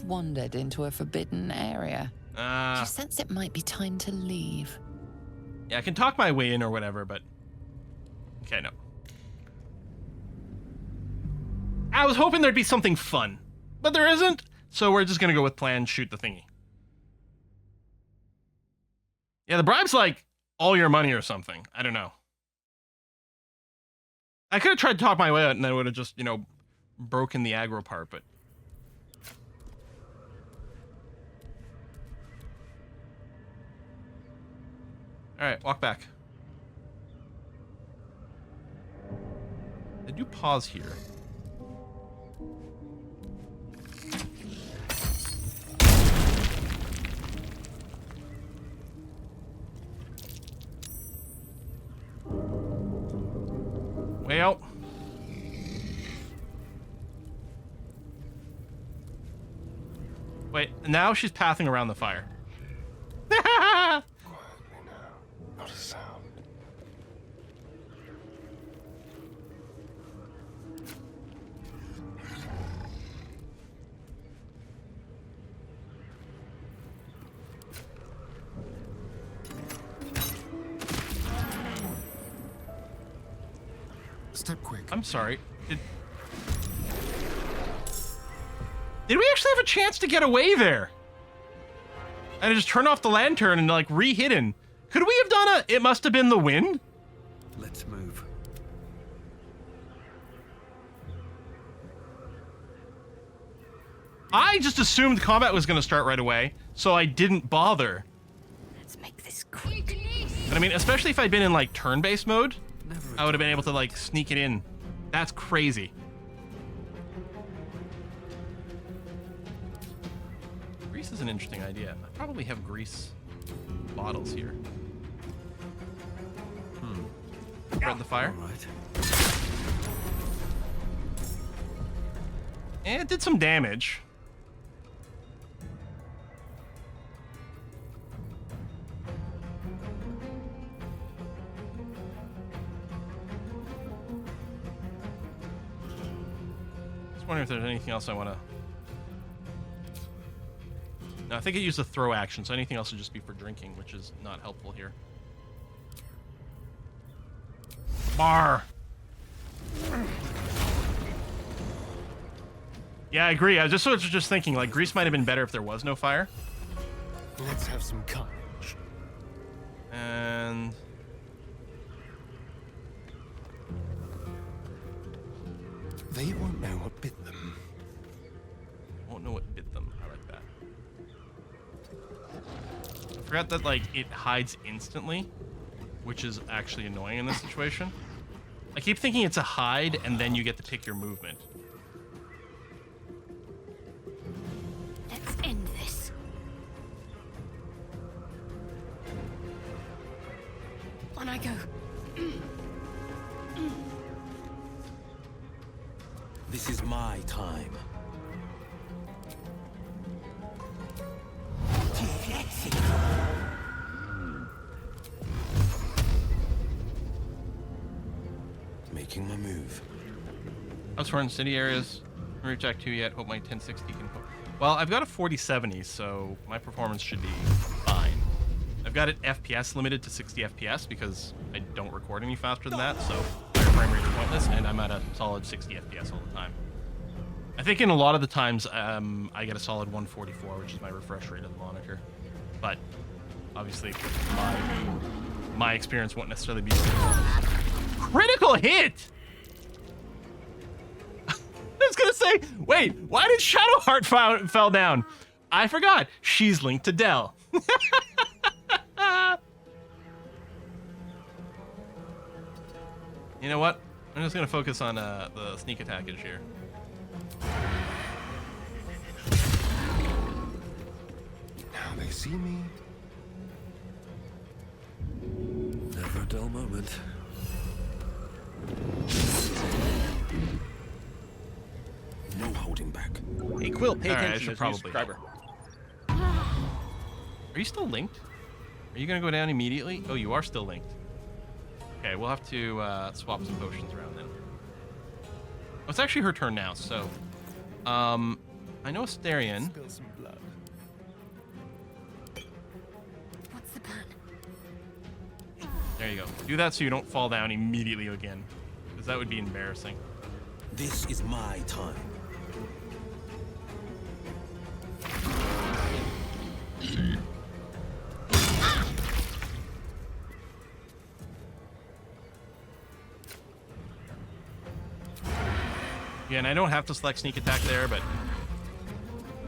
You've wandered into a forbidden area. You sense it might be time to leave. Yeah, I can talk my way in or whatever, but... Okay, no. I was hoping there'd be something fun, but there isn't, so we're just gonna go with plan, shoot the thingy. Yeah, the bribe's like all your money or something. I don't know. I could have tried to talk my way out and I would have just, you know, broken the aggro part, but... Alright, walk back. I do pause here. Way out. Wait, now she's pathing around the fire. Quietly now. Not a sound. Step quick. I'm sorry. Did we actually have a chance to get away there? And I just turned off the lantern and like re-hidden. Could we have done a... It must have been the wind? Let's move. I just assumed combat was going to start right away, so I didn't bother. Let's make this quick. But I mean, especially if I'd been in like turn-based mode, I would have been able to like sneak it in. That's crazy. Grease is an interesting idea. I probably have grease bottles here. Spread the fire. All right. And it did some damage. Just wondering if there's anything else I want to... No, I think it used a throw action, so anything else would just be for drinking, which is not helpful here. Bar! Yeah, I agree. I was just thinking, like, grease might have been better if there was no fire. Let's have some carnage. And... They won't know what bit them. Won't know what bit them. I like that. I forgot that, like, it hides instantly, which is actually annoying in this situation. I keep thinking it's a hide, and then you get to pick your movement. Let's end this. On I go. This is my time. Making my move. I was for in city areas. Haven't reached Act 2 yet. Hope my 1060 can... Well, I've got a 4070, so my performance should be fine. I've got it FPS limited to 60 FPS because I don't record any faster than that, so higher frame rate is pointless, and I'm at a solid 60 FPS all the time. I think in a lot of the times, I get a solid 144, which is my refresh rate of the monitor. But obviously, my experience won't necessarily be... Critical hit! I was gonna say, wait, why did Shadowheart fell down? I forgot. She's linked to Dell. You know what? I'm just gonna focus on the sneak attackage here. Now they see me. Never a dull moment. No holding back. Hey, Quill, pay All right, I attention should as a new probably subscriber. Are you still linked? Are you gonna go down immediately? Oh, you are still linked. Okay, we'll have to swap some potions around then. Oh, it's actually her turn now, so... I know Asterion. Spill some blood. What's the plan? There you go. Do that so you don't fall down immediately again, because that would be embarrassing. This is my time. Yeah, and I don't have to select sneak attack there, but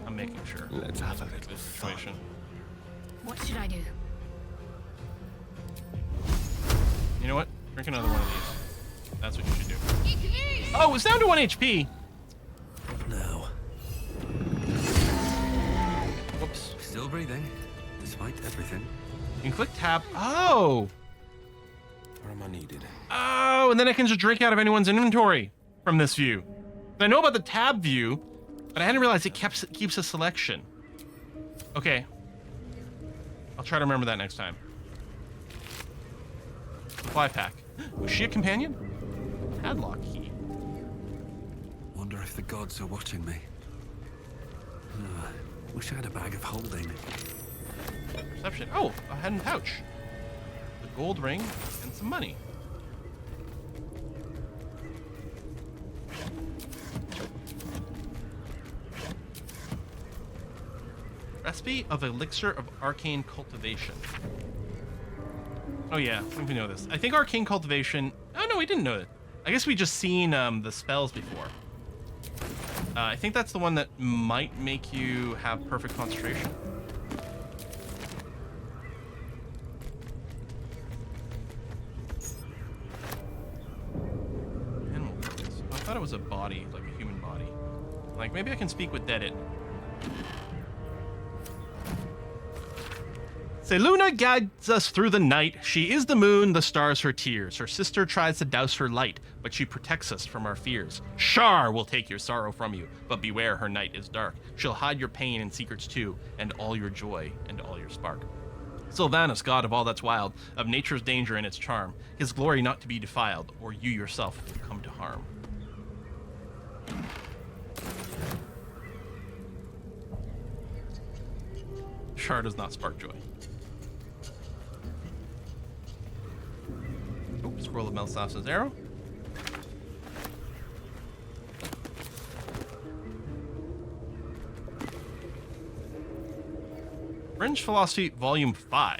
I'm making sure. Let's have a little Situation. What should I do? You know what? Drink another one of these. That's what you should do. Oh, it's down to 1 HP. Now. Whoops. Still breathing, despite everything. You can click tab. Oh! Where am I needed? Oh, and then I can just drink out of anyone's inventory from this view. I know about the tab view, but I hadn't realized it keeps a selection. Okay. I'll try to remember that next time. Supply pack. Was she a companion? Padlock key. Wonder if the gods are watching me. Wish I had a bag of holding. Perception. Oh, a hidden pouch. The gold ring and some money. Recipe of elixir of arcane cultivation. Oh yeah, we know this. I think arcane cultivation. Oh no, we didn't know it. I guess we just seen the spells before. I think that's the one that might make you have perfect concentration. Animal organs. Oh, I thought it was a body, like a human body. Like maybe I can speak with Deadit. Seluna guides us through the night. She is the moon, the stars her tears. Her sister tries to douse her light, but she protects us from our fears. Shar will take your sorrow from you, but beware, her night is dark. She'll hide your pain and secrets too, and all your joy and all your spark. Sylvanus, god of all that's wild, of nature's danger and its charm, his glory not to be defiled, or you yourself will come to harm. Shar does not spark joy. Scroll of Melsas's arrow. Fringe Philosophy, Volume 5.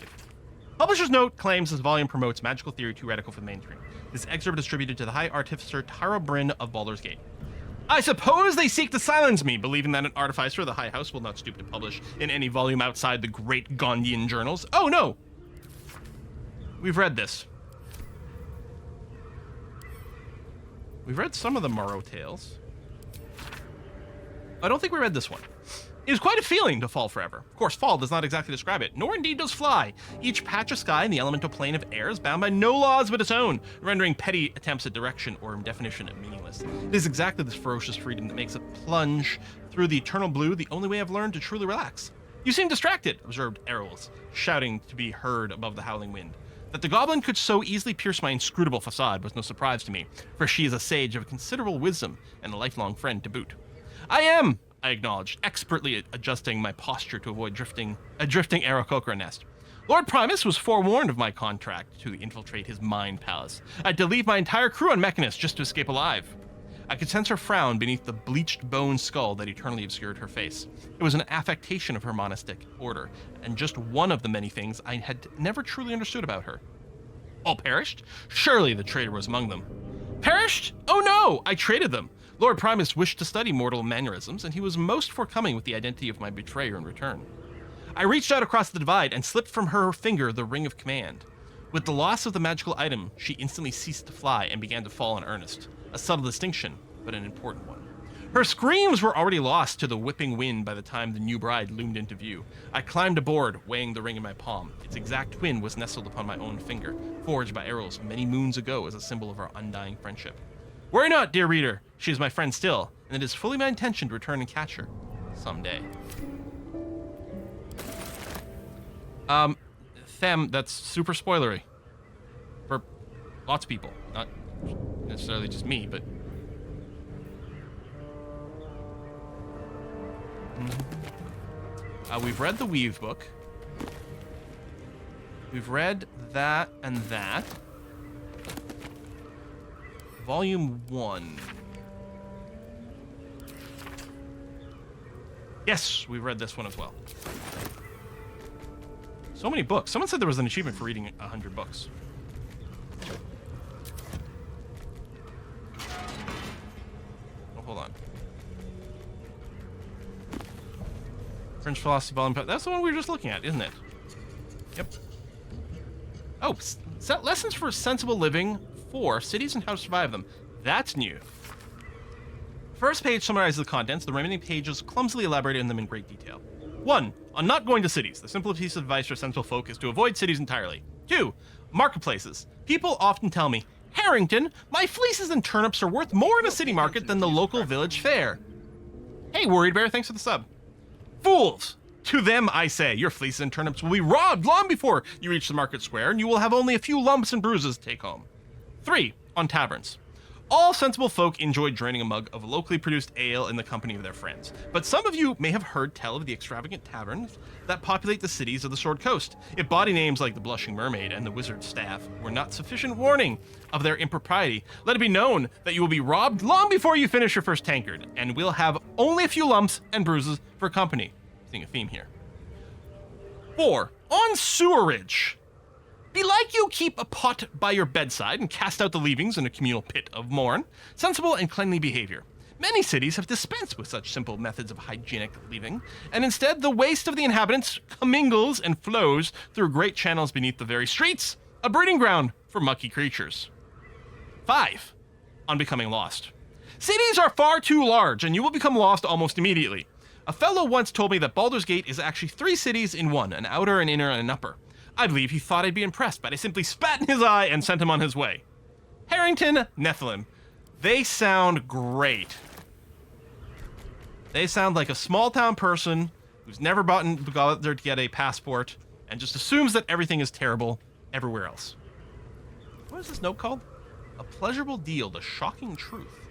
Publisher's note claims this volume promotes magical theory too radical for the mainstream. This excerpt is attributed to the High Artificer Tyra Bryn of Baldur's Gate. I suppose they seek to silence me, believing that an artificer of the High House will not stoop to publish in any volume outside the great Gondian journals. Oh no! We've read this. We've read some of the Morrow Tales. I don't think we read this one. It is quite a feeling to fall forever. Of course, fall does not exactly describe it, nor indeed does fly. Each patch of sky in the elemental plane of air is bound by no laws but its own, rendering petty attempts at direction or definition meaningless. It is exactly this ferocious freedom that makes a plunge through the eternal blue the only way I've learned to truly relax. You seem distracted, observed Errol's, shouting to be heard above the howling wind. That the goblin could so easily pierce my inscrutable facade was no surprise to me, for she is a sage of considerable wisdom and a lifelong friend to boot. I am, I acknowledged, expertly adjusting my posture to avoid a drifting Aarakocra nest. Lord Primus was forewarned of my contract to infiltrate his mind palace. I had to leave my entire crew on Mechanus just to escape alive. I could sense her frown beneath the bleached bone skull that eternally obscured her face. It was an affectation of her monastic order, and just one of the many things I had never truly understood about her. All perished? Surely the traitor was among them. Perished? Oh no! I traded them. Lord Primus wished to study mortal mannerisms, and he was most forthcoming with the identity of my betrayer in return. I reached out across the divide and slipped from her finger the ring of command. With the loss of the magical item, she instantly ceased to fly and began to fall in earnest. A subtle distinction, but an important one. Her screams were already lost to the whipping wind by the time the new bride loomed into view. I climbed aboard, weighing the ring in my palm. Its exact twin was nestled upon my own finger, forged by Errol's many moons ago as a symbol of our undying friendship. Worry not, dear reader. She is my friend still, and it is fully my intention to return and catch her. Someday. Them, that's super spoilery. For lots of people. Not necessarily just me, but... We've read the Weave book. We've read that and that. Volume 1. Yes, we read this one as well. So many books. Someone said there was an achievement for reading 100 books. Oh, hold on. French philosophy volume. That's the one we were just looking at, isn't it? Yep. Oh, set lessons for sensible living for cities and how to survive them. That's new. First page summarizes the contents. The remaining pages clumsily elaborate on them in great detail. 1. On not going to cities. The simplest piece of advice for sensible folk is to avoid cities entirely. 2. Marketplaces. People often tell me, Harrington, my fleeces and turnips are worth more in a city market than the local village fair. Hey, Worried Bear, thanks for the sub. Fools! To them I say, your fleeces and turnips will be robbed long before you reach the market square, and you will have only a few lumps and bruises to take home. 3. On taverns. All sensible folk enjoy draining a mug of locally produced ale in the company of their friends, but some of you may have heard tell of the extravagant taverns that populate the cities of the Sword Coast. If bawdy names like the Blushing Mermaid and the Wizard's Staff were not sufficient warning of their impropriety, let it be known that you will be robbed long before you finish your first tankard, and will have only a few lumps and bruises for company. Seeing a theme here. 4. On sewerage. Be like you keep a pot by your bedside and cast out the leavings in a communal pit of morn. Sensible and cleanly behavior. Many cities have dispensed with such simple methods of hygienic leaving, and instead the waste of the inhabitants commingles and flows through great channels beneath the very streets, a breeding ground for mucky creatures. 5. On becoming lost. Cities are far too large, and you will become lost almost immediately. A fellow once told me that Baldur's Gate is actually 3 cities in one, an outer, an inner, and an upper. I believe he thought I'd be impressed, but I simply spat in his eye and sent him on his way. Harrington, Nephilim. They sound great. They sound like a small-town person who's never bothered to get a passport and just assumes that everything is terrible everywhere else. What is this note called? A pleasurable deal, the shocking truth.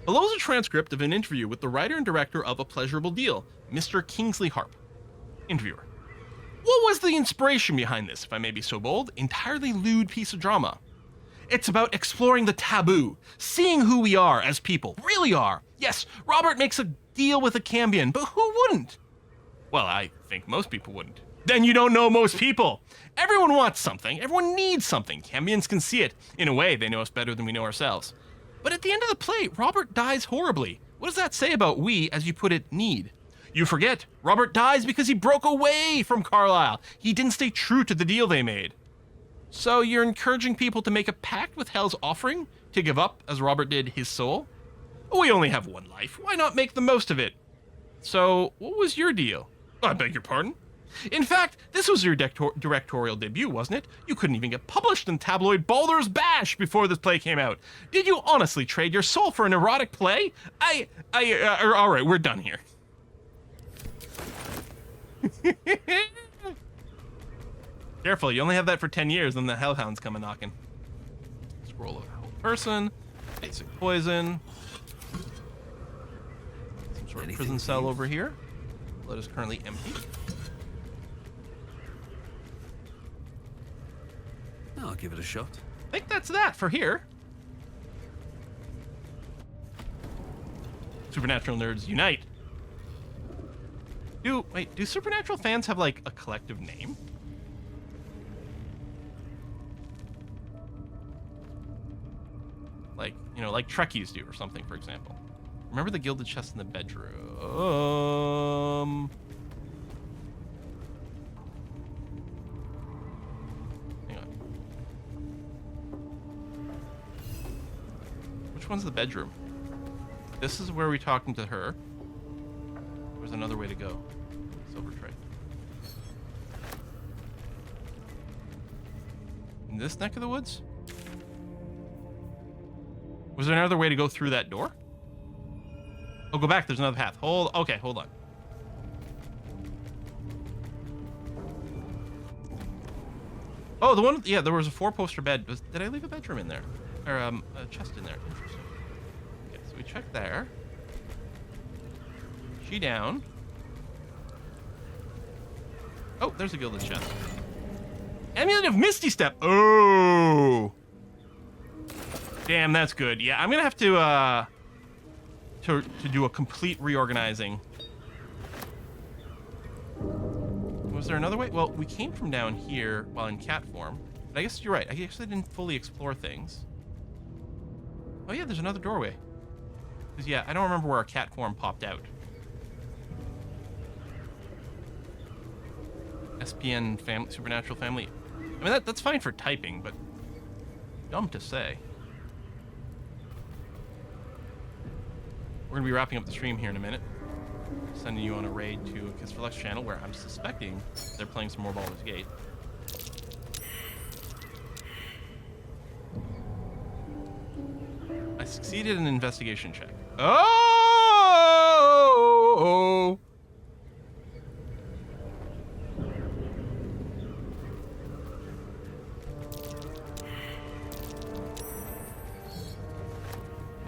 Below is a transcript of an interview with the writer and director of A Pleasurable Deal, Mr. Kingsley Harp. Interviewer. What was the inspiration behind this, if I may be so bold, entirely lewd piece of drama? It's about exploring the taboo, seeing who we are as people, really are. Yes, Robert makes a deal with a Cambion, but who wouldn't? Well, I think most people wouldn't. Then you don't know most people. Everyone wants something. Everyone needs something. Cambions can see it. In a way, they know us better than we know ourselves. But at the end of the play, Robert dies horribly. What does that say about we, as you put it, need? You forget, Robert dies because he broke away from Carlisle. He didn't stay true to the deal they made. So you're encouraging people to make a pact with Hell's offering to give up, as Robert did, his soul? We only have one life. Why not make the most of it? So, what was your deal? I beg your pardon? In fact, this was your directorial debut, wasn't it? You couldn't even get published in tabloid Baldur's Bash before this play came out. Did you honestly trade your soul for an erotic play? All right, we're done here. Careful, you only have that for 10 years, then the Hellhound's coming knocking. Scroll of Hell Person, basic poison. Some sort of prison cell over here. Blood is currently empty. I'll give it a shot. I think that's that for here. Supernatural nerds unite. Do Supernatural fans have like a collective name? Like, you know, like Trekkies do or something, for example. Remember the gilded chest in the bedroom? Hang on. Which one's the bedroom? This is where we're talking to her. There's another way to go. Silver tray. In this neck of the woods? Was there another way to go through that door? Oh, go back. There's another path. Okay, hold on. Oh, the one. Yeah, there was a 4-poster bed. Did I leave a bedroom in there? Or a chest in there? Interesting. Okay, so we checked there. She down. Oh, there's a gilded chest. Amulet of Misty Step. Oh. Damn, that's good. Yeah, I'm gonna have to do a complete reorganizing. Was there another way? Well, we came from down here while in cat form. But I guess you're right. I guess I didn't fully explore things. Oh yeah, there's another doorway. Because yeah, I don't remember where our cat form popped out. SPN family, supernatural family. I mean, that's fine for typing, but dumb to say. We're going to be wrapping up the stream here in a minute. Sending you on a raid to Kiss for Lux channel where I'm suspecting they're playing some more Baldur's Gate. I succeeded in an investigation check. Oh!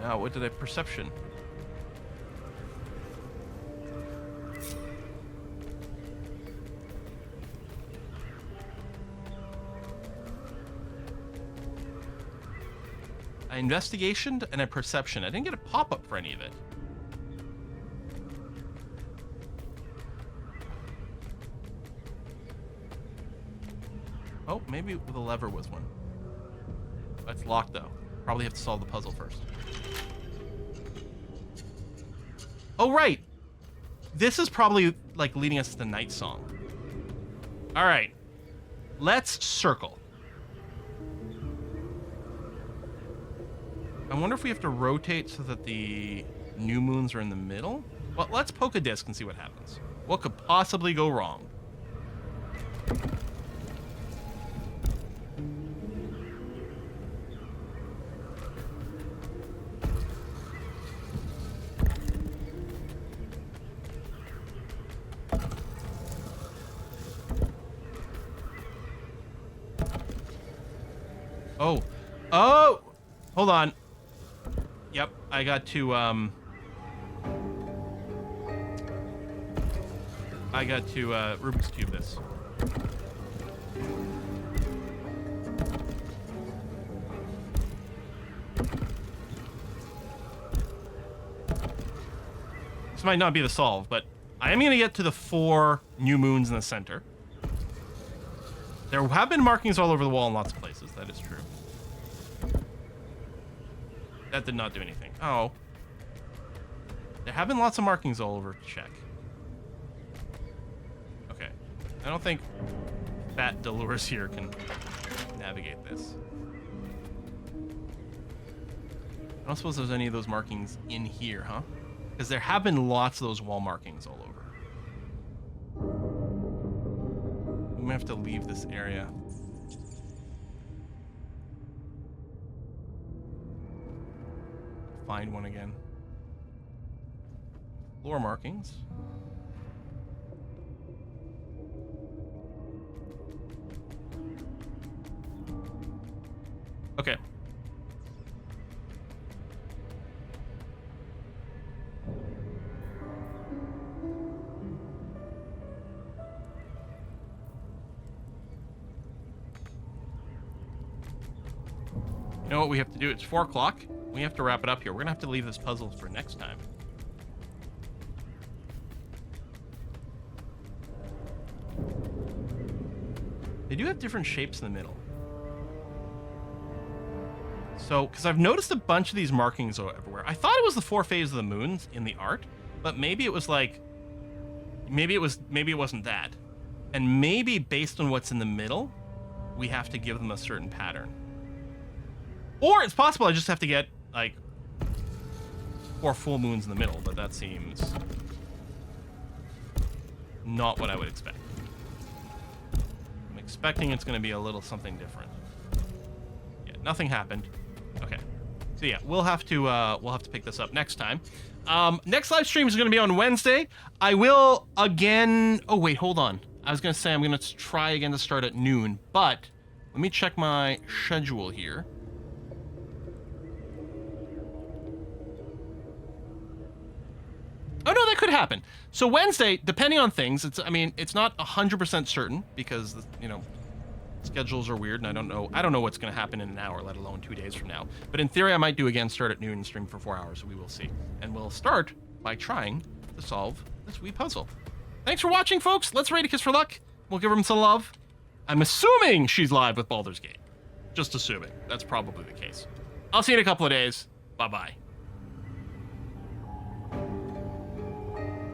Now, what did I perception? I investigationed and a perception. I didn't get a pop-up for any of it. Oh, maybe the lever was one. It's locked though. Probably have to solve the puzzle first. Oh, right. This is probably like leading us to the night song. All right. Let's circle. I wonder if we have to rotate so that the new moons are in the middle? Well, let's poke a disc and see what happens. What could possibly go wrong? Oh. Oh! Hold on. Yep, I got to, Rubik's Cube this. This might not be the solve, but I am going to get to the 4 new moons in the center. There have been markings all over the wall in lots of places. That is true. That did not do anything. Oh. There have been lots of markings all over. Check. Okay. I don't think Fat Dolores here can navigate this. I don't suppose there's any of those markings in here, huh? Because there have been lots of those wall markings all over. We might have to leave this area. Find one again. Floor markings. Okay. You know what we have to do? It's 4 o'clock. We have to wrap it up here. We're gonna have to leave this puzzle for next time. They do have different shapes in the middle. So, because I've noticed a bunch of these markings everywhere. I thought it was the 4 phases of the moons in the art, but maybe it was like, maybe it wasn't that. And maybe based on what's in the middle, we have to give them a certain pattern. Or it's possible I just have to get like 4 full moons in the middle, but that seems not what I would expect. I'm expecting it's going to be a little something different. Yeah, nothing happened. Okay, so yeah, we'll have to pick this up next time. Next live stream is going to be on Wednesday. I will again. Oh wait, hold on. I was going to say I'm going to try again to start at noon, but let me check my schedule here. Oh no, that could happen. So Wednesday, depending on things, I mean, it's not 100% certain because, you know, schedules are weird and I don't know what's going to happen in an hour, let alone 2 days from now. But in theory, I might do again, start at noon and stream for 4 hours. We will see. And we'll start by trying to solve this wee puzzle. Thanks for watching, folks. Let's rate a Kiss for Luck. We'll give him some love. I'm assuming she's live with Baldur's Gate. Just assuming. That's probably the case. I'll see you in a couple of days. Bye-bye.